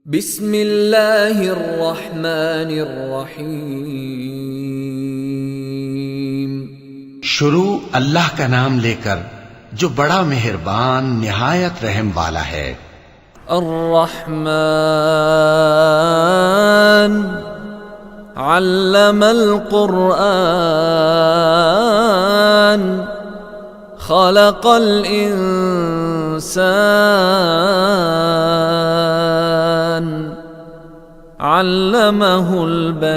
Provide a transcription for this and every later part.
بسم اللہ الرحمن الرحیم۔ شروع اللہ کا نام لے کر جو بڑا مہربان نہایت رحم والا ہے۔ الرحمن علم القرآن خلق الانسان علمہ البیان۔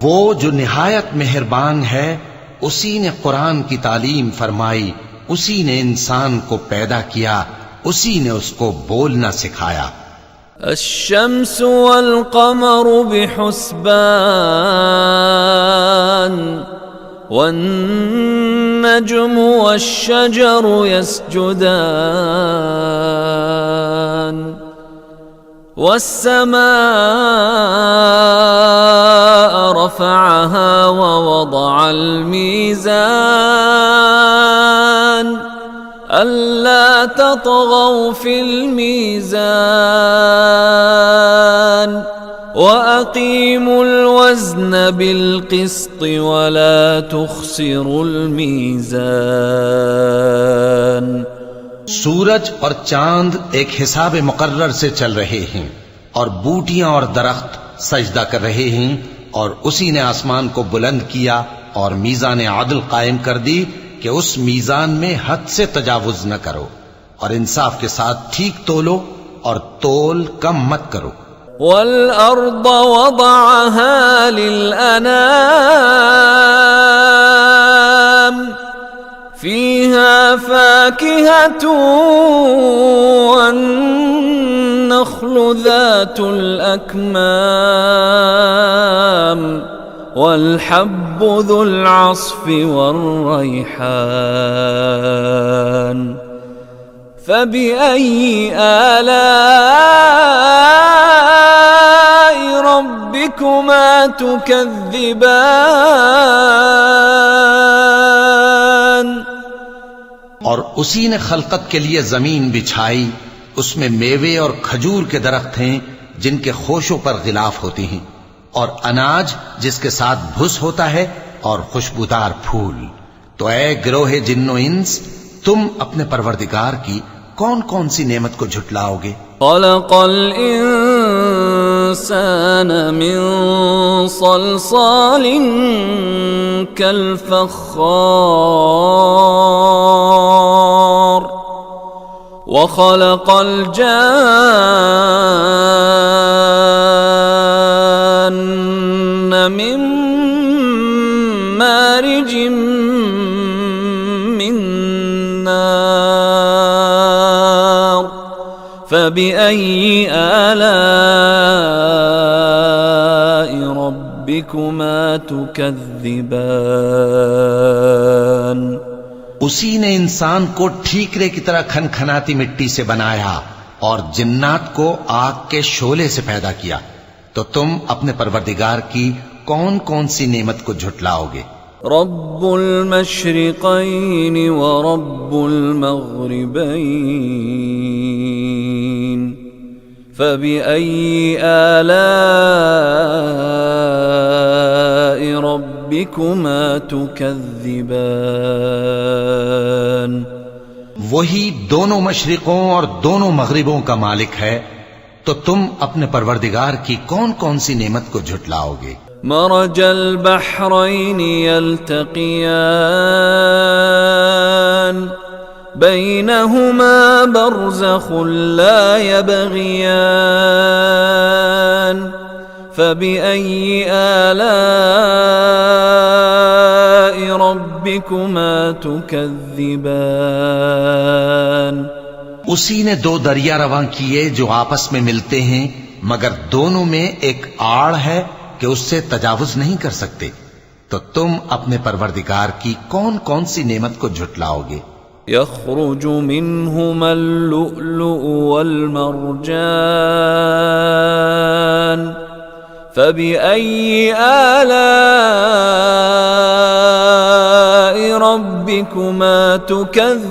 وہ جو نہایت مہربان ہے، اسی نے قرآن کی تعلیم فرمائی، اسی نے انسان کو پیدا کیا، اسی نے اس کو بولنا سکھایا۔ الشمس والقمر بحسبان والنجم والشجر يسجدان والسماء رفعها ووضع الميزان ألا تطغوا في الميزان وأقيموا الوزن بالقسط ولا تخسروا الميزان۔ سورج اور چاند ایک حساب مقرر سے چل رہے ہیں، اور بوٹیاں اور درخت سجدہ کر رہے ہیں، اور اسی نے آسمان کو بلند کیا اور میزان عدل قائم کر دی کہ اس میزان میں حد سے تجاوز نہ کرو، اور انصاف کے ساتھ ٹھیک تولو اور تول کم مت کرو۔ والأرض وضعها للأنام فيها فاكهة والنخل ذات الأكمام والحب ذو العصف والريحان فبأي آلاء ربكما تكذبان۔ اور اسی نے خلقت کے لیے زمین بچھائی، اس میں میوے اور کھجور کے درخت ہیں جن کے خوشوں پر غلاف ہوتی ہیں، اور اناج جس کے ساتھ بھس ہوتا ہے، اور خوشبودار پھول۔ تو اے گروہ جن و انس، تم اپنے پروردگار کی کون کون سی نعمت کو جھٹلاؤ گے؟ خلق الانسان من صلصال كالفخار وخلق الجان من مارج من نار فبأي آلاء ربكما تكذبان۔ اسی نے انسان کو ٹھیکرے کی طرح کھنکھناتی مٹی سے بنایا اور جنات کو آگ کے شعلے سے پیدا کیا، تو تم اپنے پروردگار کی کون کون سی نعمت کو جھٹلاؤ گے؟ رب المشرقین ورب المغربین فبأي آلاء ربكما تكذبان۔ وہی دونوں مشرقوں اور دونوں مغربوں کا مالک ہے، تو تم اپنے پروردگار کی کون کون سی نعمت کو جھٹلاؤ گے؟ مرج البحرین یلتقیان بینہما برزخ لا یبغیان فبأي آلاء ربكما تكذبان۔ اسی نے دو دریا رواں کیے جو آپس میں ملتے ہیں، مگر دونوں میں ایک آڑ ہے کہ اس سے تجاوز نہیں کر سکتے، تو تم اپنے پروردگار کی کون کون سی نعمت کو جھٹلاؤ گے؟ يخرج منهما اللؤلؤ والمرجان فبأي آلاء ربكما تكذبان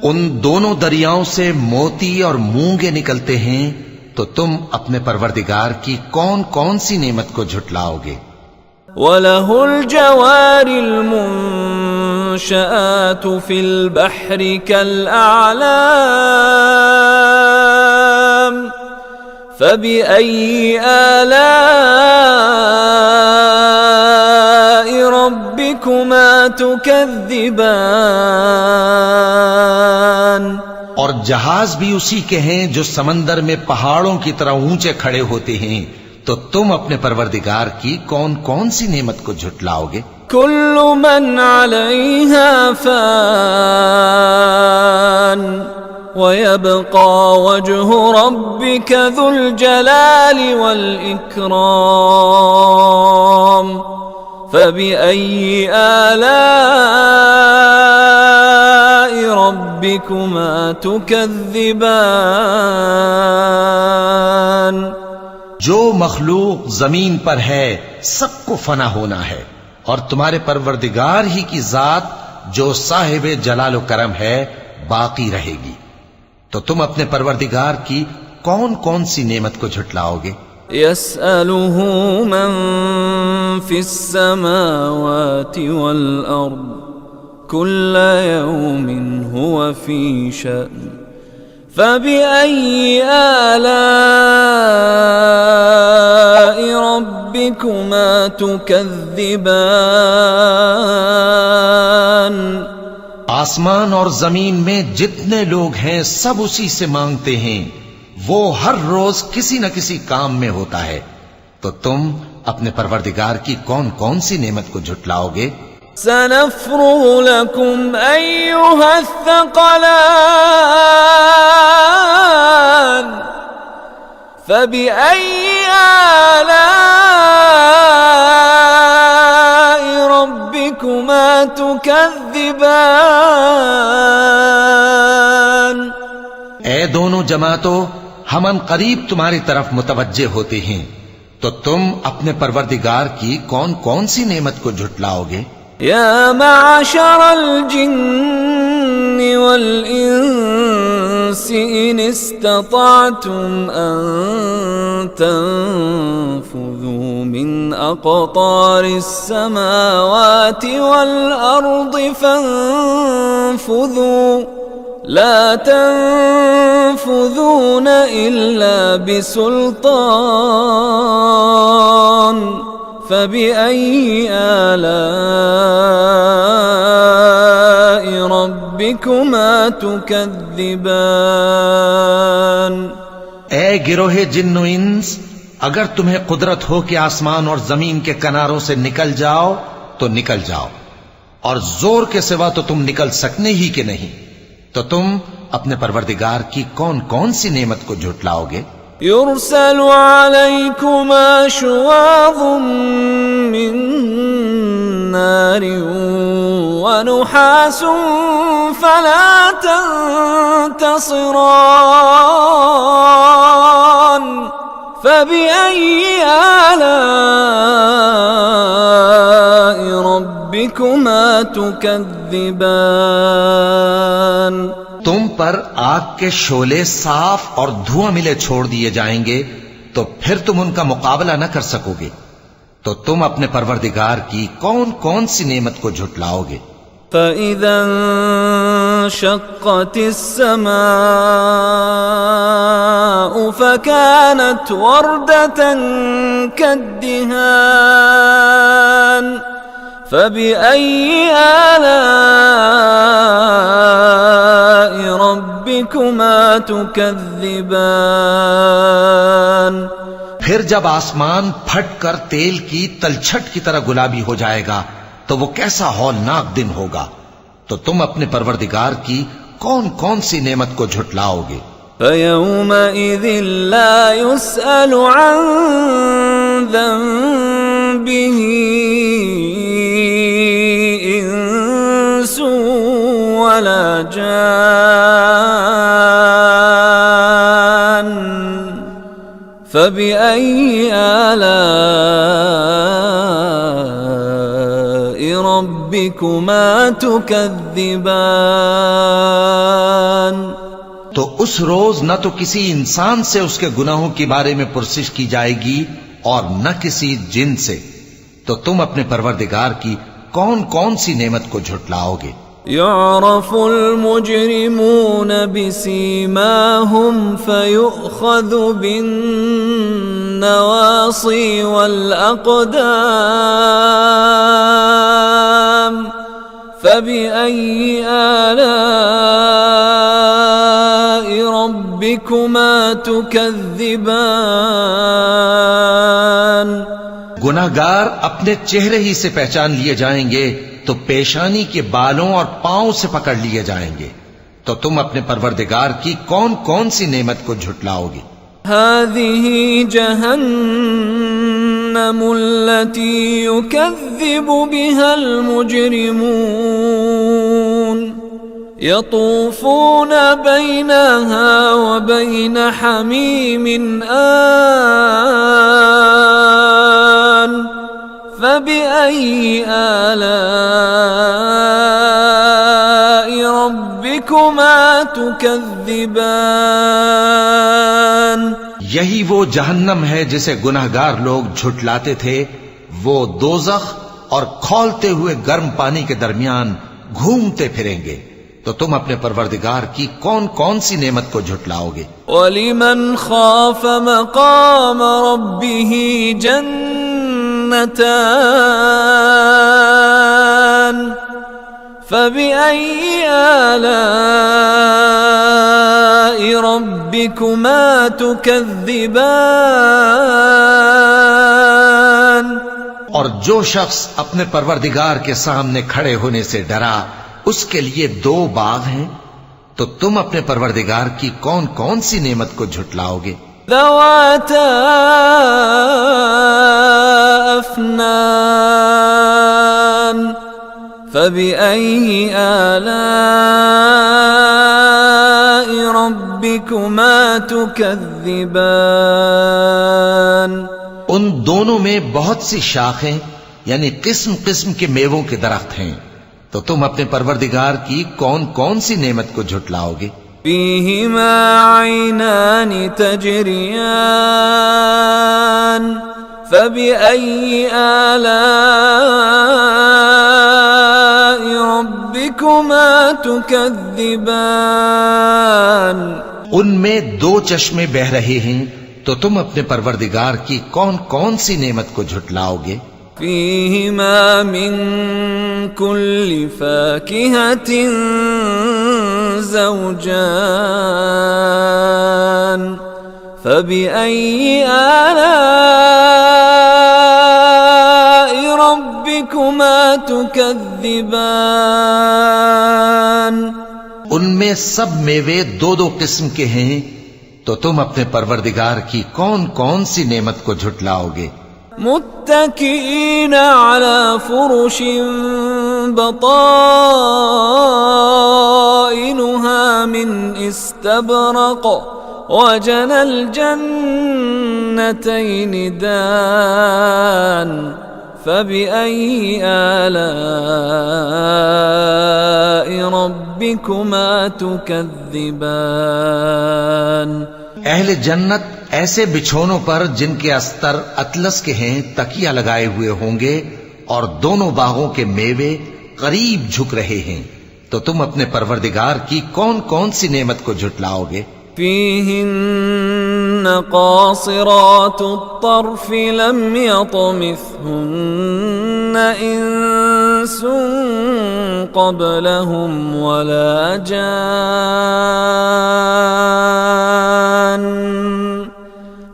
ان دونوں دریاؤں سے موتی اور مونگے نکلتے ہیں، تو تم اپنے پروردگار کی کون کون سی نعمت کو جھٹلاؤ گے؟ وَلَهُ الْجَوَارِ الْمُنشَآتُ فِي الْبَحْرِ كَالْأَعْلَامِ فَبِأَيِّ آلَاءِ رَبِّكُمَا تُكَذِّبَانِ؟ اور جہاز بھی اسی کے ہیں جو سمندر میں پہاڑوں کی طرح اونچے کھڑے ہوتے ہیں، تو تم اپنے پروردگار کی کون کون سی نعمت کو جھٹلاؤ گے؟ كل من عليها فان ويبقى وجه ربك ذو الجلال والإكرام فبأي آلاء ربكما تكذبان؟ جو مخلوق زمین پر ہے سب کو فنا ہونا ہے، اور تمہارے پروردگار ہی کی ذات جو صاحب جلال و کرم ہے باقی رہے گی، تو تم اپنے پروردگار کی کون کون سی نعمت کو جھٹلاؤ گے؟ يسأله من في السماوات والأرض كل يوم هو في شأن فبأي آلاء ربكما تكذبان؟ آسمان اور زمین میں جتنے لوگ ہیں سب اسی سے مانگتے ہیں، وہ ہر روز کسی نہ کسی کام میں ہوتا ہے، تو تم اپنے پروردگار کی کون کون سی نعمت کو جھٹلاؤ گے؟ سنفرغ لكم أيها الثقلان فبأي آلاء ربكما تكذبان؟ اے دونوں جماعتوں، ہم ان قریب تمہاری طرف متوجہ ہوتے ہیں، تو تم اپنے پروردگار کی کون کون سی نعمت کو جھٹلاؤ گے؟ يا معشر الجن والإنس إن استطعتم أن تنفذوا من أقطار السماوات والأرض فانفذوا لا تنفذون إلا بسلطان فبأي آلاء ربكما تكذبان؟ اے گروہ جن و انس، اگر تمہیں قدرت ہو کہ آسمان اور زمین کے کناروں سے نکل جاؤ تو نکل جاؤ، اور زور کے سوا تو تم نکل سکنے ہی کہ نہیں، تو تم اپنے پروردگار کی کون کون سی نعمت کو جھٹلاؤ گے؟ يرسل عليكما شواظ من نار ونحاس فلا تنتصران فبأي آلاء ربكما تكذبان؟ تم پر آگ کے شعلے صاف اور دھواں ملے چھوڑ دیے جائیں گے، تو پھر تم ان کا مقابلہ نہ کر سکو گے، تو تم اپنے پروردگار کی کون کون سی نعمت کو جھٹلاؤ گے؟ فَإِذَا انشَقَّتِ السَّمَاءُ فَكَانَتْ وَرْدَةً كَالدِّهَانِ فَبِأَيِّ آلَاءِ رَبِّكُمَا تُكَذِّبَانِ؟ پھر جب آسمان پھٹ کر تیل کی تلچھٹ کی طرح گلابی ہو جائے گا تو وہ کیسا ہولناک دن ہوگا، تو تم اپنے پروردگار کی کون کون سی نعمت کو جھٹلاؤ گے؟ فَيَوْمَئِذٍ لَا يُسْأَلُ عَن ذَنبِهِ إِنسٌ وَلَا جَانٌّ فَبِأَيِّ آلَاءِ رَبِّكُمَا تُكَذِّبَانِ؟ تو اس روز نہ تو کسی انسان سے اس کے گناہوں کے بارے میں پرسش کی جائے گی اور نہ کسی جن سے، تو تم اپنے پروردگار کی کون کون سی نعمت کو جھٹلاؤ گے؟ يعرف المجرمون بسيماهم فيؤخذ بالنواصي والأقدام فبأي آلاء ربكما تكذبان؟ گناہگار اپنے چہرے ہی سے پہچان لیے جائیں گے تو پیشانی کے بالوں اور پاؤں سے پکڑ لیے جائیں گے، تو تم اپنے پروردگار کی کون کون سی نعمت کو جھٹلاؤ گے؟ هذه جهنم التي يكذب بها المجرمون يطوفون بينها وبين حميم آن فبأي آلاء ربكما تكذبان؟ یہی وہ جہنم ہے جسے گناہگار لوگ جھٹلاتے تھے، وہ دوزخ اور کھولتے ہوئے گرم پانی کے درمیان گھومتے پھریں گے، تو تم اپنے پروردگار کی کون کون سی نعمت کو جھٹلاؤ گے؟ وَلِمَنْ خَافَ مَقَامَ رَبِّهِ جَنَّتَانِ فَبِأَيِّ آلَاءِ رَبِّكُمَا تُكَذِّبَانِ؟ اور جو شخص اپنے پروردگار کے سامنے کھڑے ہونے سے ڈرا، اس کے لیے 2 باغ ہیں، تو تم اپنے پروردگار کی کون کون سی نعمت کو جھٹلاؤ گے؟ ذواتا افنان فبأي آلاء ربكما تكذبان؟ ان دونوں میں بہت سی شاخیں یعنی قسم قسم کے میووں کے درخت ہیں، تو تم اپنے پروردگار کی کون کون سی نعمت کو جھٹلاؤ گے؟ فيهما عينان تجريان فبأي آلاء ربكما تكذبان؟ ان میں 2 چشمے بہ رہے ہیں، تو تم اپنے پروردگار کی کون کون سی نعمت کو جھٹلاؤ گے؟ فيهما من كل فاكهة زوجان فبأي آلاء ربكما تكذبان؟ ان میں سب میوے 2 قسم کے ہیں، تو تم اپنے پروردگار کی کون کون سی نعمت کو جھٹلاؤ گے؟ متكئين على فرش بطائنها من استبرق وجنى الجنتين دان فبأي آلاء ربكما تكذبان؟ اہل جنت ایسے بچھونوں پر جن کے استر اطلس کے ہیں تکیہ لگائے ہوئے ہوں گے، اور دونوں باغوں کے میوے قریب جھک رہے ہیں، تو تم اپنے پروردگار کی کون کون سی نعمت کو جھٹلاؤ گے؟ فيهن قاصرات الطرف لم يطمثهن إنس قبلهم ولا جان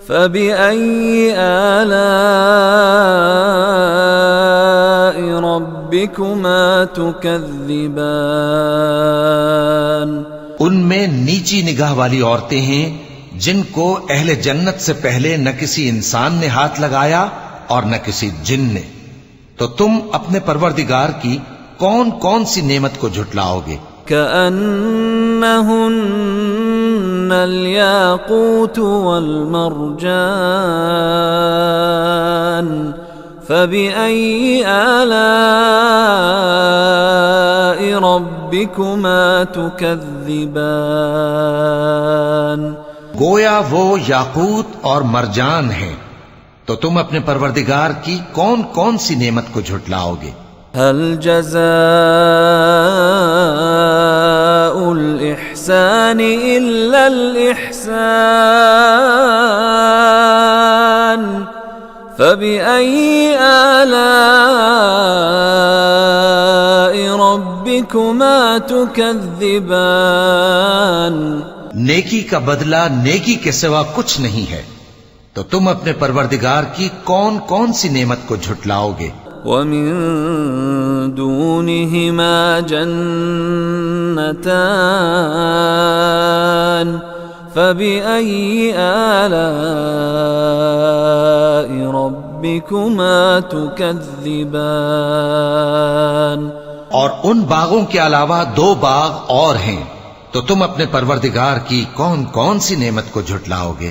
فبأي آلاء ربكما تكذبان؟ ان میں نیچی نگاہ والی عورتیں ہیں جن کو اہل جنت سے پہلے نہ کسی انسان نے ہاتھ لگایا اور نہ کسی جن نے، تو تم اپنے پروردگار کی کون کون سی نعمت کو جھٹلاؤ گے؟ كأنهن الياقوت والمرجان فبأي آلاء ربكما تكذبان گویا وہ یاقوت اور مرجان ہیں، تو تم اپنے پروردگار کی کون کون سی نعمت کو جھٹلاؤ گے؟ هل جزاء الإحسان إلا الإحسان فبأي آلاء ربكما تكذبان نیکی کا بدلہ نیکی کے سوا کچھ نہیں ہے، تو تم اپنے پروردگار کی کون کون سی نعمت کو جھٹلاؤ گے؟ ومن دونهما جنتان فبأي آلاء ربكما تكذبان اور ان باغوں کے علاوہ دو باغ اور ہیں، تو تم اپنے پروردگار کی کون کون سی نعمت کو جھٹلاؤ گے؟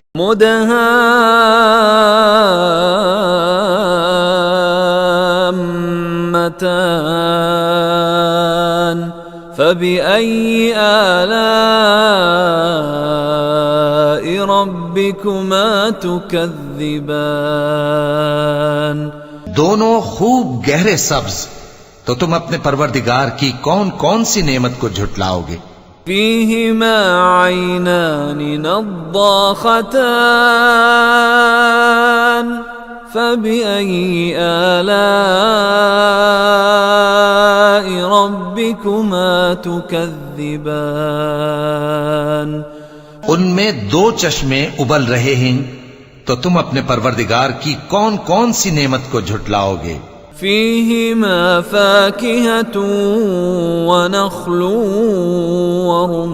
مدهامتان فبأي آلاء ربكما تكذبان دونوں خوب گہرے سبز، تو تم اپنے پروردگار کی کون کون سی نعمت کو جھٹلاؤ گے؟ فيهما عينان نضاختان فبأي آلاء ربكما تكذبان ان میں دو چشمے ابل رہے ہیں، تو تم اپنے پروردگار کی کون کون سی نعمت کو جھٹلاؤ گے؟ فيهما فاكهة ونخل ورمان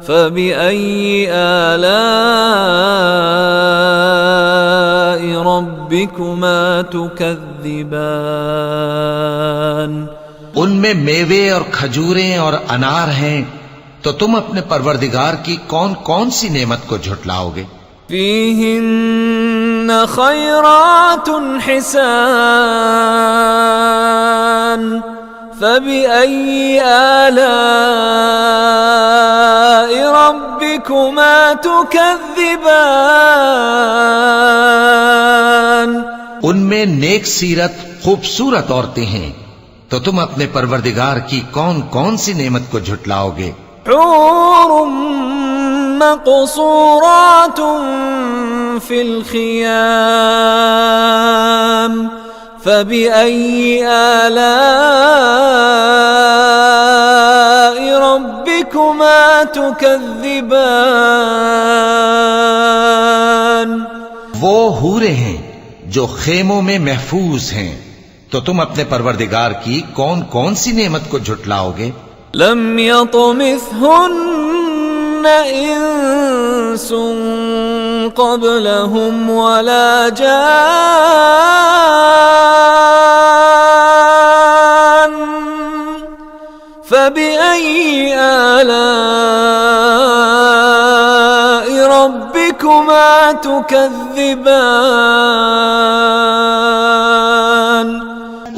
فبأي آلاء ربكما تكذبان ان میں میوے اور کھجوریں اور انار ہیں، تو تم اپنے پروردگار کی کون کون سی نعمت کو جھٹلاؤ گے؟ فيهن خيرات حسان فبأي آلاء ربكما تكذبان ان میں نیک سیرت خوبصورت عورتیں ہیں، تو تم اپنے پروردگار کی کون کون سی نعمت کو جھٹلاؤ گے؟ حور مقصورات في الخيام فبأي آلاء ربكما تكذبان وہ حوریں ہیں جو خیموں میں محفوظ ہیں، تو تم اپنے پروردگار کی کون کون سی نعمت کو جھٹلاؤ گے؟ لم يطمثهن انس قبلهم ولا جان فبأي آلاء ربكما تكذبان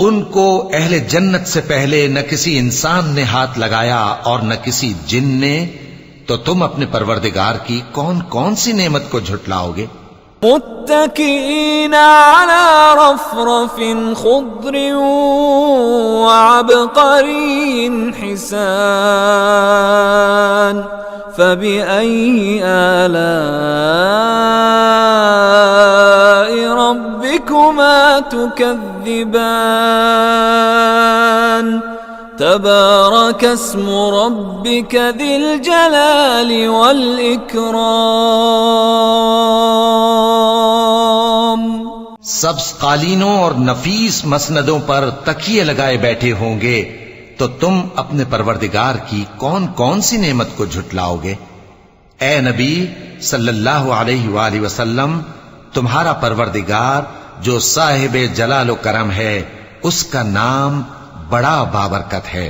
ان کو اہل جنت سے پہلے نہ کسی انسان نے ہاتھ لگایا اور نہ کسی جن نے، تو تم اپنے پروردگار کی کون کون سی نعمت کو جھٹلاؤ گے؟ متكئين على رفرف خضر وعبقري حسان فبأي آلاء ربكما تكذبان تبارك اسم ربك ذي الجلال والإكرام سبز قالینوں اور نفیس مسندوں پر تکیے لگائے بیٹھے ہوں گے، تو تم اپنے پروردگار کی کون کون سی نعمت کو جھٹلاؤ گے؟ اے نبی صلی اللہ علیہ وآلہ وسلم، تمہارا پروردگار جو صاحب جلال و کرم ہے، اس کا نام بڑا بابرکت ہے۔